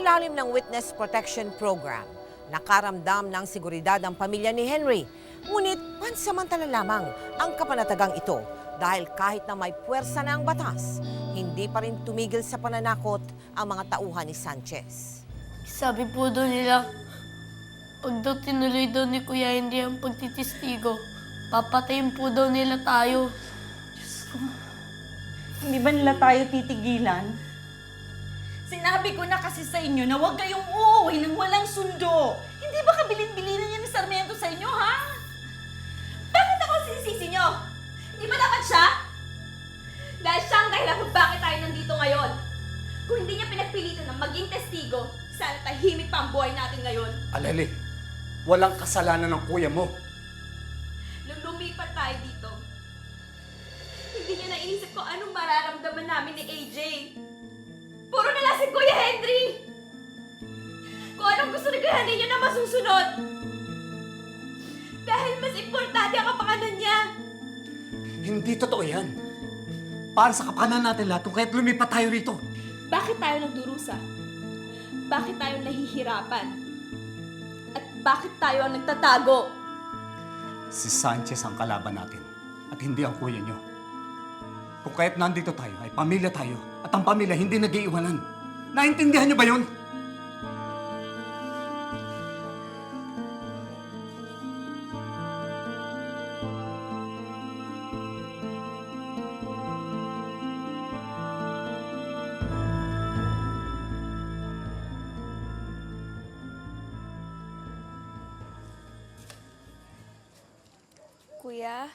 ilalim ng Witness Protection Program, nakaramdam ng seguridad ang pamilya ni Henry. Ngunit pansamantala lamang ang kapanatagang ito dahil kahit na may puwersa na ang batas, hindi pa rin tumigil sa pananakot ang mga tauhan ni Sanchez. Sabi po daw nila, pag daw tinuloy daw ni Kuya Henry ang pagtitistigo, papatayin po daw nila tayo. Hindi ba nila tayo titigilan? Sinabi ko na kasi sa inyo na huwag kayong uuwi ng walang sundo. Hindi ba kabilin-bilinan yan ni Sarmiento sa inyo, ha? Bakit ako sinisisi nyo? Hindi ba dapat siya? Dahil siya ang dahilan kung bakit tayo nandito ngayon. Kung hindi niya pinagpilitan ng maging testigo, sana tahimik pa ang buhay natin ngayon. Aleli, walang kasalanan ng kuya mo. Nung lumipat tayo dito, hindi niya nainisip ko anong mararamdaman namin ni AJ. Puro na lang si Kuya Henry! Kung anong gusto ni Kuya Henry, yun na masusunod. Dahil mas importante ang kapakanan niya. Hindi totoo yan. Para sa kapakanan natin lahat kung kahit lumipat tayo rito. Bakit tayo nagdurusa? Bakit tayo nahihirapan? At bakit tayo ang nagtatago? Si Sanchez ang kalaban natin at hindi ang kuya niyo. Kung kahit nandito tayo, ay pamilya tayo at ang pamilya hindi nag-iiwanan. Naintindihan niyo ba yun? Kuya?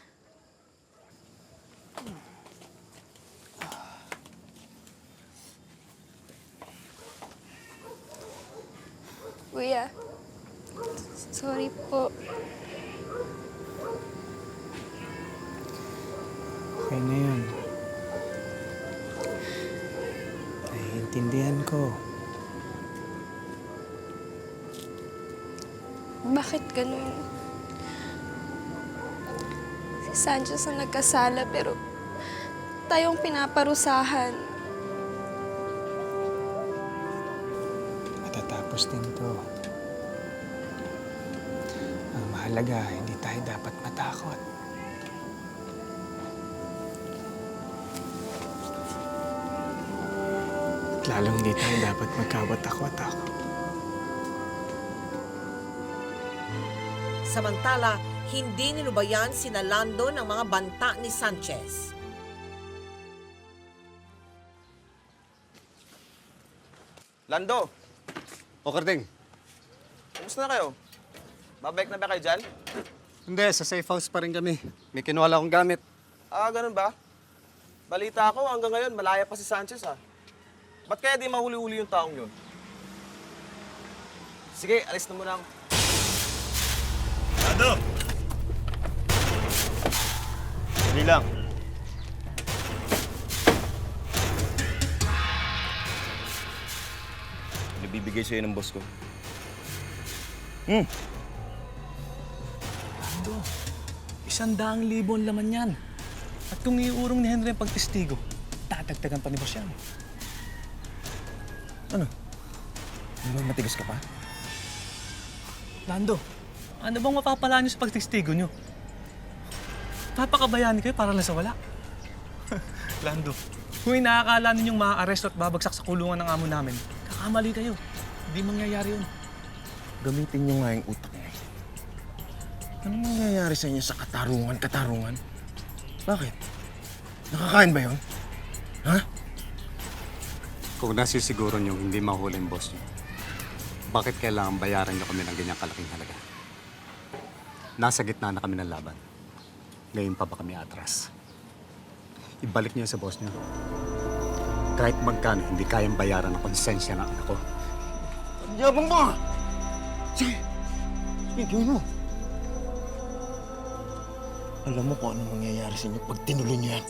Kuya, sorry po. Okay na yun. Naiintindihan ko. Bakit ganun? Si Sanchez ang nagkasala pero tayong pinaparusahan. Matatapos din to. Ang mahalaga, hindi tayo dapat matakot. At lalong hindi tayo dapat magkawatak-watak. Samantala, hindi nilubayan sina Lando ng mga banta ni Sanchez. Lando, O Karding, kumusta na kayo? Babalik na ba kayo dyan? hindi, sa safe house pa rin kami. May kinuha lang akong gamit. Ah, ganun ba? Balita ko, hanggang ngayon, malaya pa si Sanchez, ha? Ba't kaya di mahuli-huli yung taong yun? Sige, alis na muna ako. Lando! Hindi lang. Nabibigay sa'yo ng boss ko. Lando, 100,000 ang laman yan. At kung iurong ni Henry ang pagtestigo, tatagtagan pa ni boss yan. Ano? Ano bang matigas ka pa? Lando, ano bang mapapala niyo sa pagtestigo niyo? Papakabayani kayo para lang sa wala. Lando, kung inaakala ninyong maa-arresto at babagsak sa kulungan ng amo namin, kakamali kayo. Hindi mangyayari yun. Gamitin niyo nga yung utak niyo. Anong nangyayari sa inyo sa katarungan? Bakit? Nakakain ba yun? Ha? Kung nasisiguro niyo hindi mahuli ang boss niyo, bakit kailangan bayaran niyo kami ng ganyang kalaking halaga? Nasa gitna na kami ng laban. Ngayon pa ba kami atras? Ibalik niyo sa boss niyo. Kahit magkano, hindi kayang bayaran ng konsensya ng anak ko. Yabang mo! Sige! Sige, gawin mo! Alam mo kung anong mangyayari sa inyo pag tinuloy niyo yan.